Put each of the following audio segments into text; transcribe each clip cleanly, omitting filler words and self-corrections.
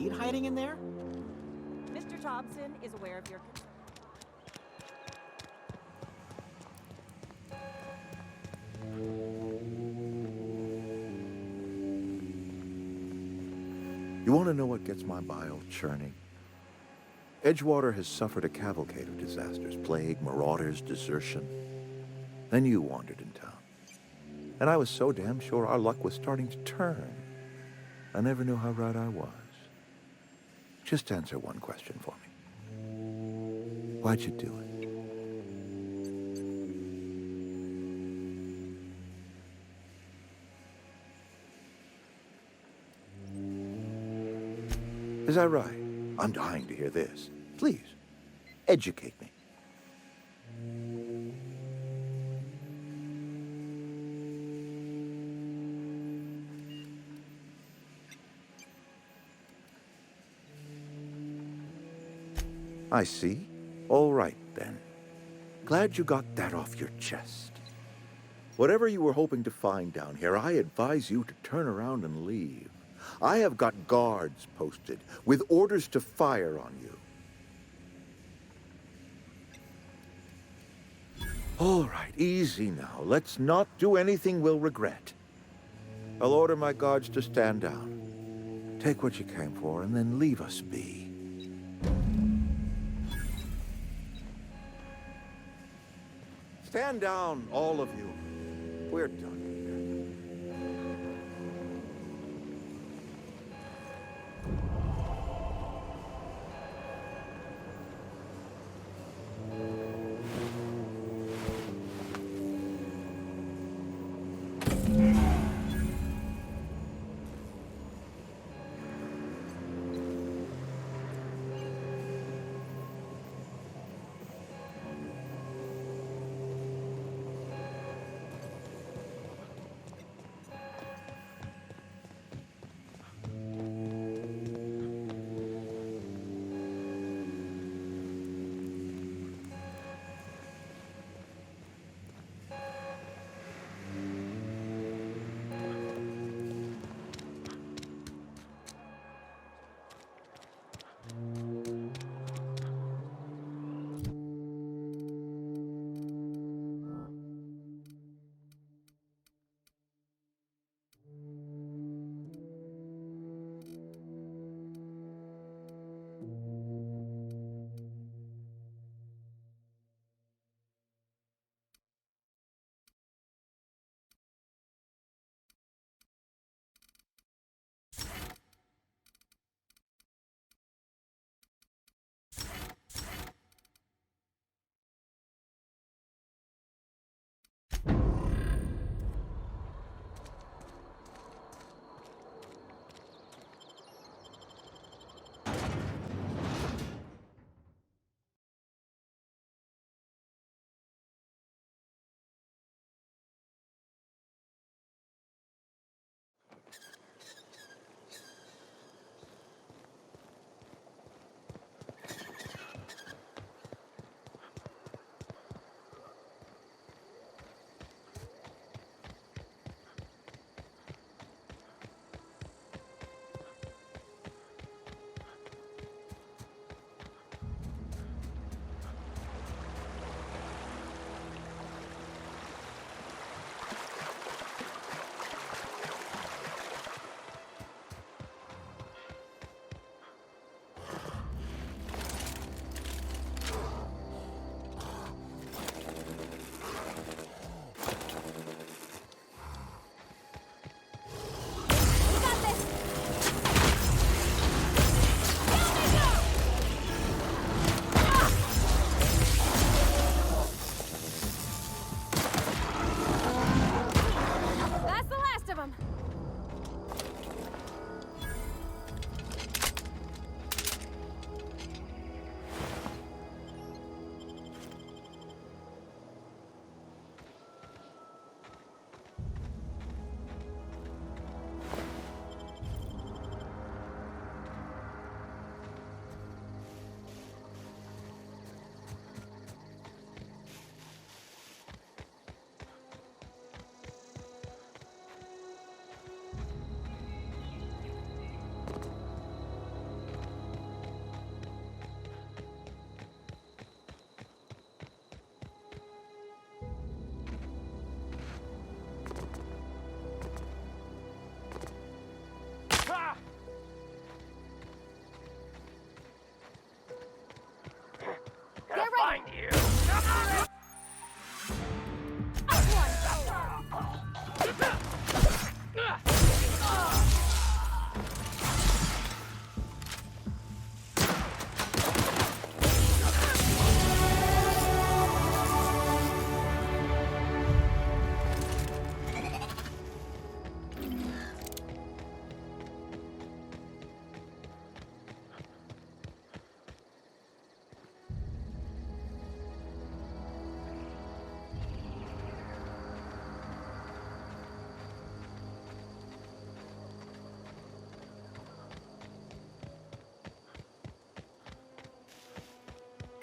indeed hiding in there? Mr. Thompson is aware of your concern. You want to know what gets my bile churning? Edgewater has suffered a cavalcade of disasters, plague, marauders, desertion. Then you wandered in town. And I was so damn sure our luck was starting to turn. I never knew how right I was. Just answer one question for me. Why'd you do it? Is that right? I'm dying to hear this. Please, educate me. I see. All right, then. Glad you got that off your chest. Whatever you were hoping to find down here, I advise you to turn around and leave. I have got guards posted with orders to fire on you. All right, easy now. Let's not do anything we'll regret. I'll order my guards to stand down. Take what you came for and then leave us be. Stand down, all of you. We're done here.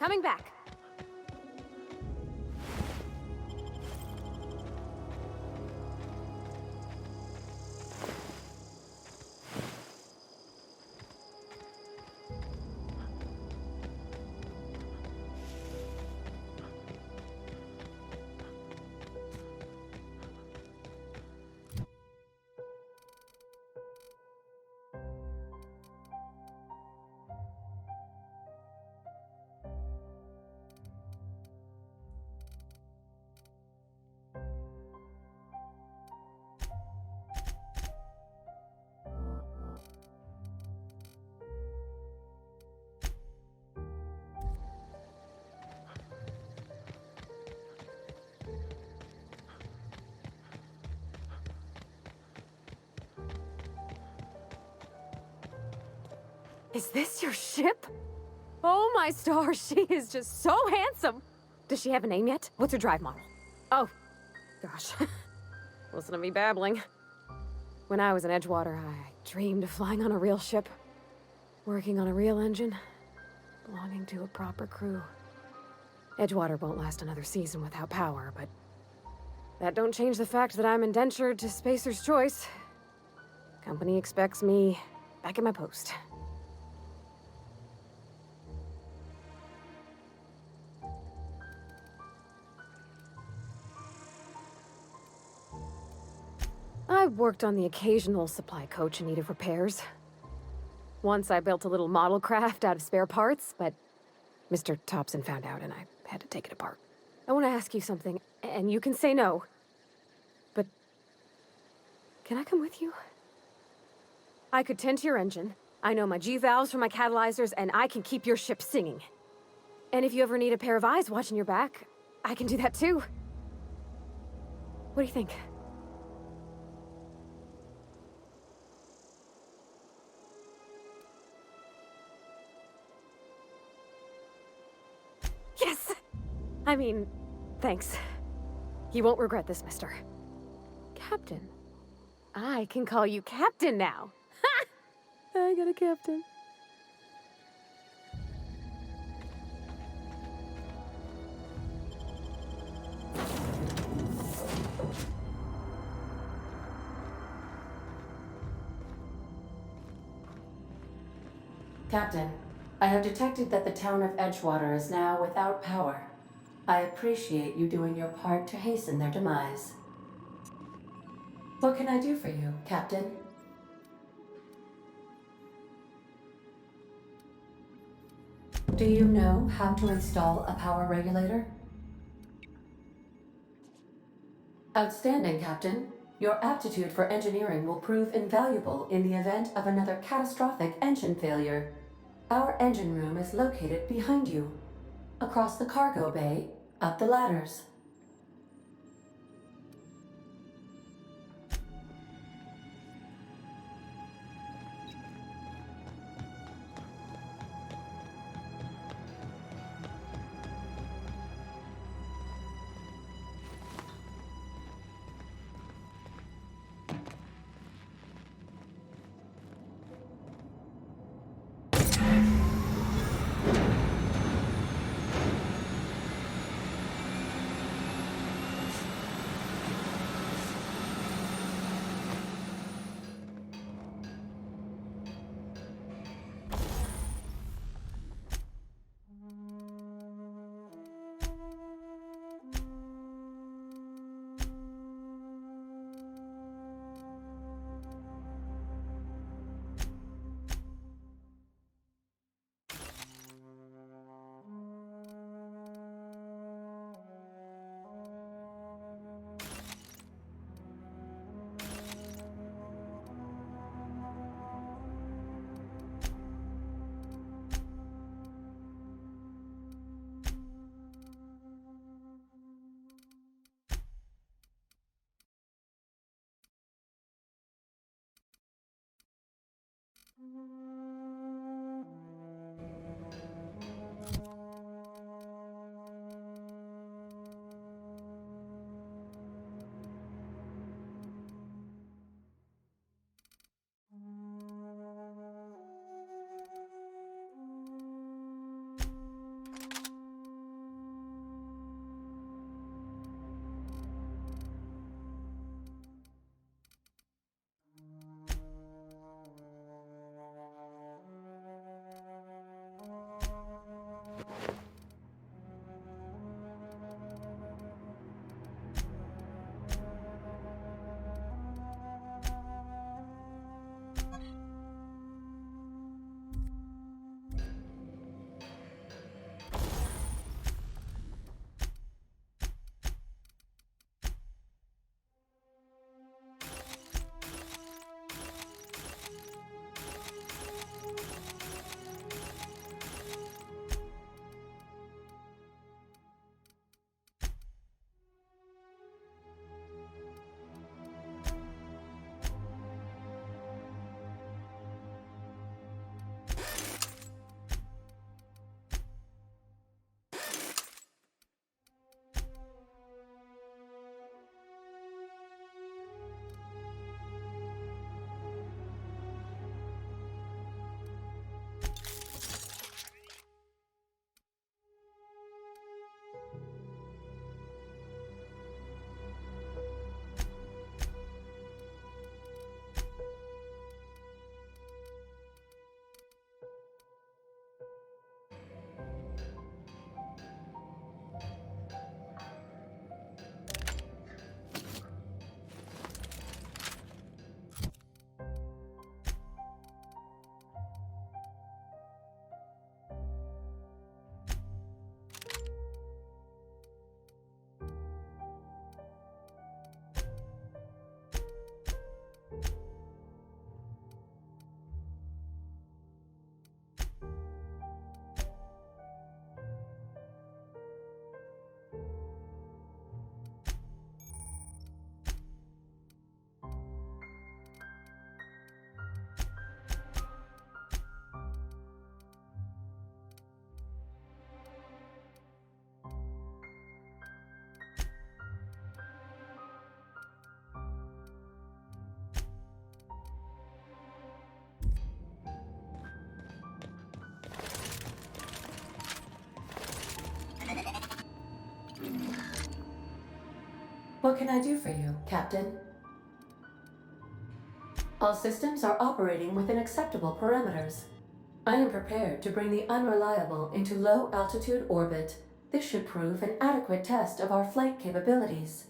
Coming back. Is this your ship? Oh my stars, she is just so handsome! Does she have a name yet? What's her drive model? Oh, gosh. Listen to me babbling. When I was in Edgewater, I dreamed of flying on a real ship. Working on a real engine. Belonging to a proper crew. Edgewater won't last another season without power, but that don't change the fact that I'm indentured to Spacer's Choice. Company expects me back at my post. I've worked on the occasional supply coach in need of repairs. Once I built a little model craft out of spare parts, but Mr. Thompson found out and I had to take it apart. I want to ask you something, and you can say no. But can I come with you? I could tend to your engine. I know my G-valves for my catalyzers, and I can keep your ship singing. And if you ever need a pair of eyes watching your back, I can do that too. What do you think? Yes! I mean, thanks. You won't regret this, mister. Captain. I can call you Captain now. Ha! I got a captain. Captain, I have detected that the town of Edgewater is now without power. I appreciate you doing your part to hasten their demise. What can I do for you, Captain? Do you know how to install a power regulator? Outstanding, Captain. Your aptitude for engineering will prove invaluable in the event of another catastrophic engine failure. Our engine room is located behind you. Across the cargo bay, up the ladders. What can I do for you, Captain? All systems are operating within acceptable parameters. I am prepared to bring the unreliable into low-altitude orbit. This should prove an adequate test of our flight capabilities.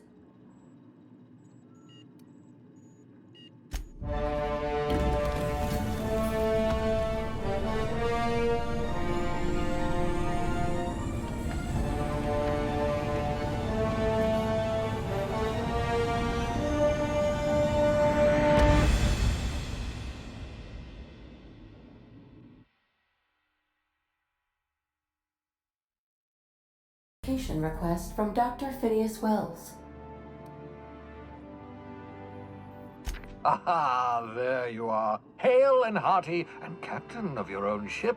Request from Dr. Phineas Wells. Aha, there you are. Hale and hearty, and captain of your own ship.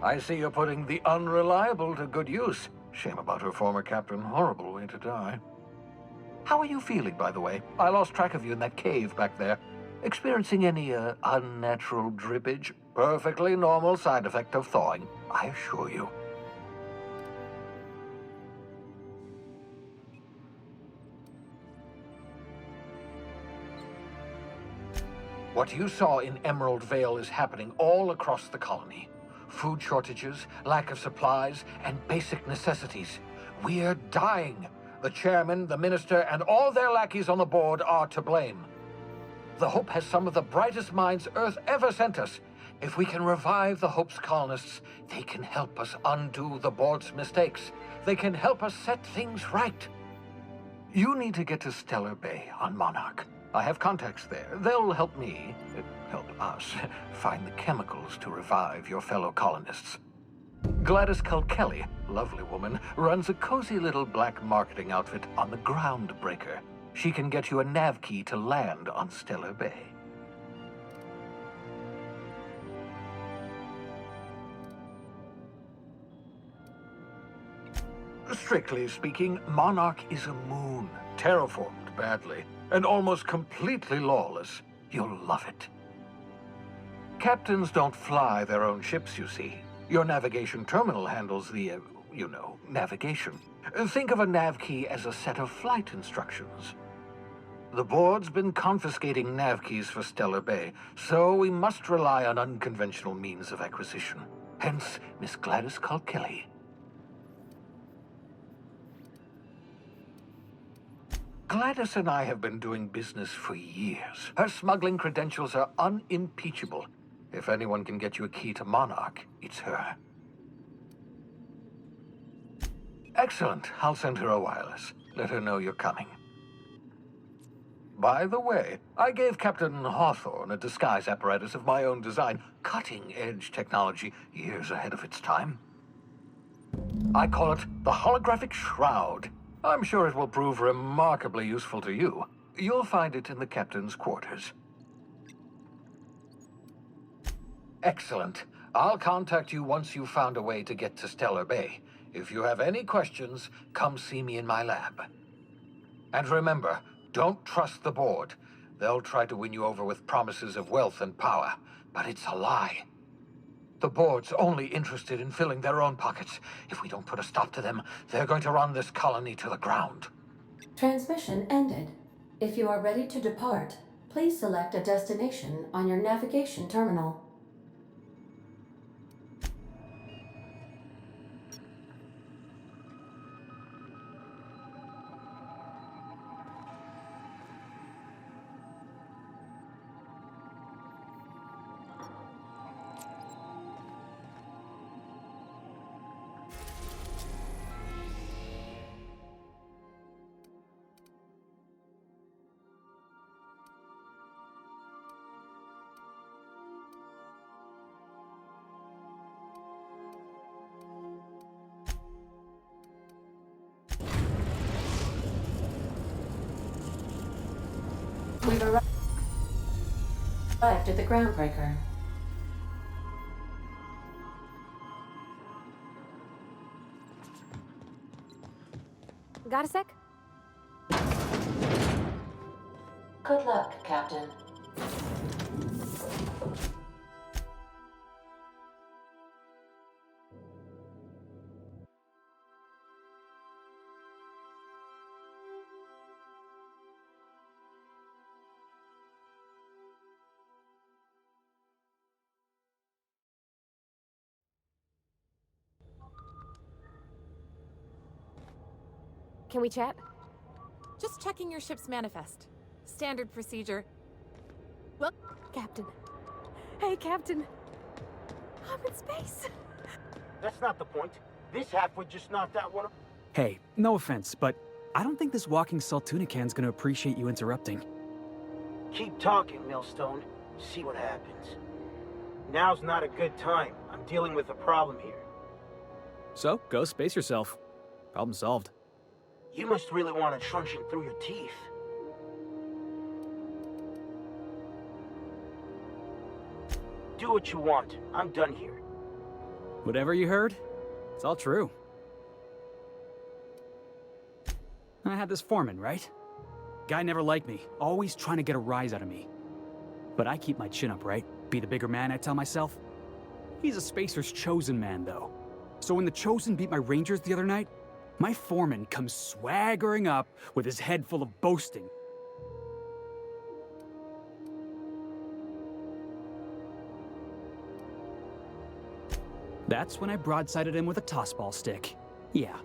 I see you're putting the unreliable to good use. Shame about her former captain. Horrible way to die. How are you feeling, by the way? I lost track of you in that cave back there. Experiencing any, unnatural drippage? Perfectly normal side effect of thawing, I assure you. What you saw in Emerald Vale is happening all across the colony. Food shortages, lack of supplies, and basic necessities. We're dying. The chairman, the minister, and all their lackeys on the board are to blame. The Hope has some of the brightest minds Earth ever sent us. If we can revive the Hope's colonists, they can help us undo the board's mistakes. They can help us set things right. You need to get to Stellar Bay on Monarch. I have contacts there. They'll help me, help us, find the chemicals to revive your fellow colonists. Gladys Kelly, lovely woman, runs a cozy little black marketing outfit on the Groundbreaker. She can get you a nav key to land on Stellar Bay. Strictly speaking, Monarch is a moon, terraformed badly, and almost completely lawless. You'll love it. Captains don't fly their own ships, you see. Your navigation terminal handles the, navigation. Think of a nav key as a set of flight instructions. The board's been confiscating nav keys for Stellar Bay, so we must rely on unconventional means of acquisition. Hence, Miss Gladys Kelly. Gladys and I have been doing business for years. Her smuggling credentials are unimpeachable. If anyone can get you a key to Monarch, it's her. Excellent. I'll send her a wireless. Let her know you're coming. By the way, I gave Captain Hawthorne a disguise apparatus of my own design. Cutting-edge technology, years ahead of its time. I call it the Holographic Shroud. I'm sure it will prove remarkably useful to you. You'll find it in the captain's quarters. Excellent. I'll contact you once you've found a way to get to Stellar Bay. If you have any questions, come see me in my lab. And remember, don't trust the board. They'll try to win you over with promises of wealth and power, but it's a lie. The board's only interested in filling their own pockets. If we don't put a stop to them, they're going to run this colony to the ground. Transmission ended. If you are ready to depart, please select a destination on your navigation terminal. We've arrived at the Groundbreaker. Got a sec? Good luck, Captain. Can we chat? Just checking your ship's manifest. Standard procedure. Well, Captain. Hey, Captain. I'm in space. That's not the point. This half would just knock that one. Hey, no offense, but I don't think this walking Saltunican's gonna appreciate you interrupting. Keep talking, Millstone. See what happens. Now's not a good time. I'm dealing with a problem here. So, go space yourself. Problem solved. You must really want a truncheon through your teeth. Do what you want. I'm done here. Whatever you heard, it's all true. I had this foreman, right? Guy never liked me, always trying to get a rise out of me. But I keep my chin up, right? Be the bigger man, I tell myself. He's a Spacer's chosen man, though. So when the Chosen beat my Rangers the other night, my foreman comes swaggering up with his head full of boasting. That's when I broadsided him with a tossball stick. Yeah.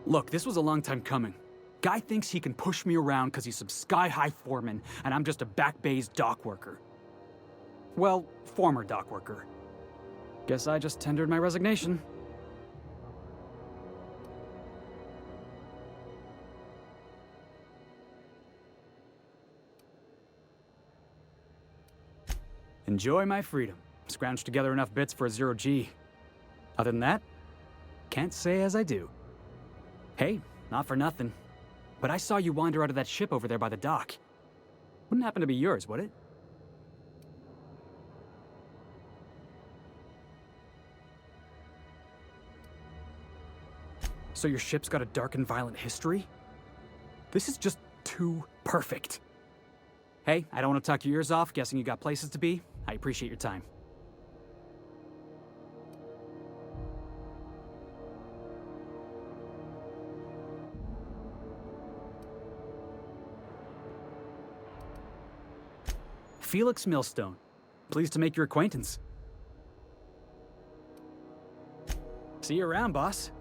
Look, this was a long time coming. Guy thinks he can push me around because he's some sky-high foreman, and I'm just a back bay's dock worker. Well, former dock worker. Guess I just tendered my resignation. Enjoy my freedom. Scrounged together enough bits for a 0G. Other than that, can't say as I do. Hey, not for nothing, but I saw you wander out of that ship over there by the dock. Wouldn't happen to be yours, would it? So your ship's got a dark and violent history? This is just too perfect. Hey, I don't want to talk your ears off, guessing you got places to be. I appreciate your time. Felix Millstone. Pleased to make your acquaintance. See you around, boss.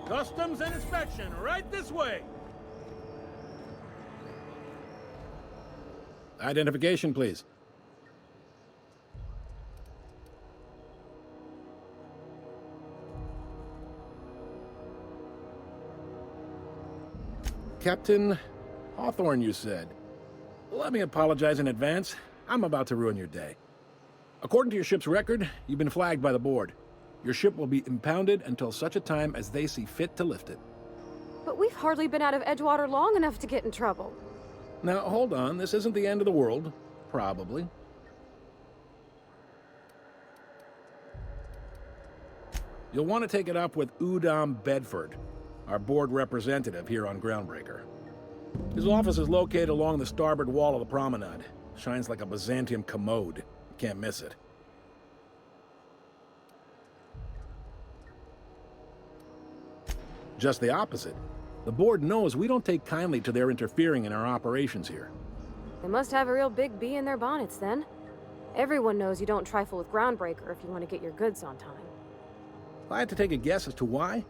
Customs and inspection, right this way. Identification, please. Captain Hawthorne, you said. Let me apologize in advance. I'm about to ruin your day. According to your ship's record, you've been flagged by the board. Your ship will be impounded until such a time as they see fit to lift it. But we've hardly been out of Edgewater long enough to get in trouble. Now, hold on. This isn't the end of the world. Probably. You'll want to take it up with Udom Bedford, our board representative here on Groundbreaker. His office is located along the starboard wall of the promenade. Shines like a Byzantium commode. You can't miss it. Just the opposite. The board knows we don't take kindly to their interfering in our operations here. They must have a real big bee in their bonnets, then. Everyone knows you don't trifle with Groundbreaker if you want to get your goods on time. If I had to take a guess as to why,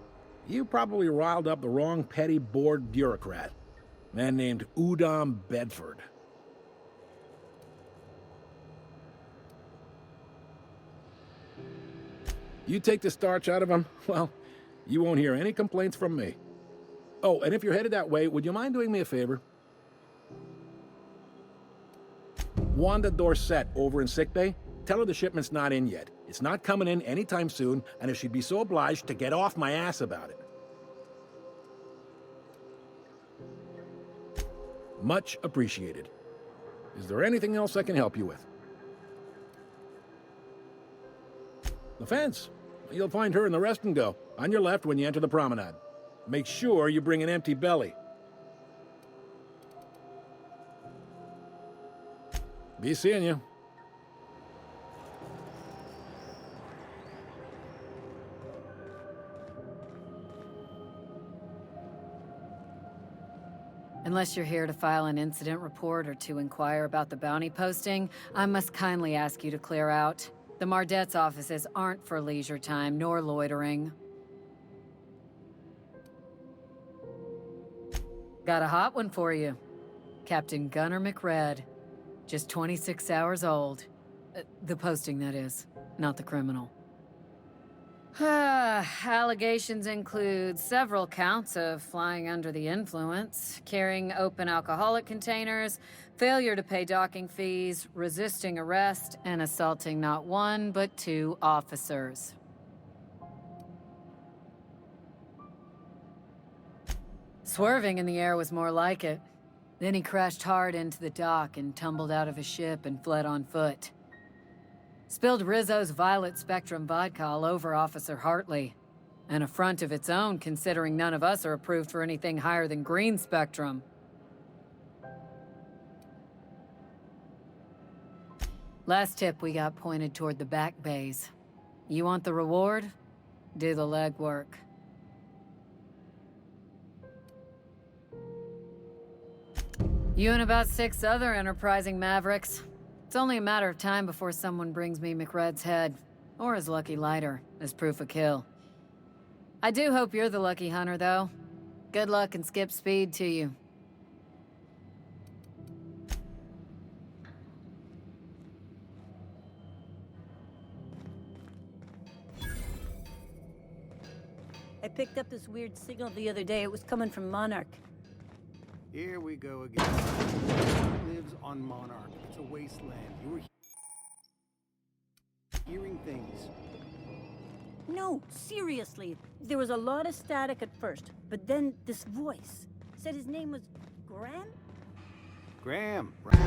you probably riled up the wrong petty board bureaucrat. A man named Udom Bedford. You take the starch out of him, well, you won't hear any complaints from me. Oh, and if you're headed that way, would you mind doing me a favor? Wanda Dorset over in sickbay, tell her the shipment's not in yet. It's not coming in anytime soon, and if she'd be so obliged to get off my ass about it. Much appreciated. Is there anything else I can help you with? The fence. You'll find her in the rest and go, on your left when you enter the promenade. Make sure you bring an empty belly. Be seeing you. Unless you're here to file an incident report or to inquire about the bounty posting, I must kindly ask you to clear out. The Mardet's offices aren't for leisure time nor loitering. Got a hot one for you. Captain Gunnar McRed. Just 26 hours old. The posting, that is, not the criminal. Allegations include several counts of flying under the influence, carrying open alcoholic containers, failure to pay docking fees, resisting arrest, and assaulting not one but 2 officers. Swerving in the air was more like it. Then he crashed hard into the dock and tumbled out of his ship and fled on foot. Spilled Rizzo's Violet Spectrum vodka all over Officer Hartley. An affront of its own, considering none of us are approved for anything higher than green spectrum. Last tip we got pointed toward the back bays. You want the reward? Do the legwork. You and about 6 other enterprising mavericks. It's only a matter of time before someone brings me McRed's head, or his lucky lighter, as proof of kill. I do hope you're the lucky hunter, though. Good luck and skip speed to you. I picked up this weird signal the other day. It was coming from Monarch. Here we go again. Who lives on Monarch? It's a wasteland. You were hearing things. No, seriously. There was a lot of static at first, but then this voice said his name was Graham? Graham. Right.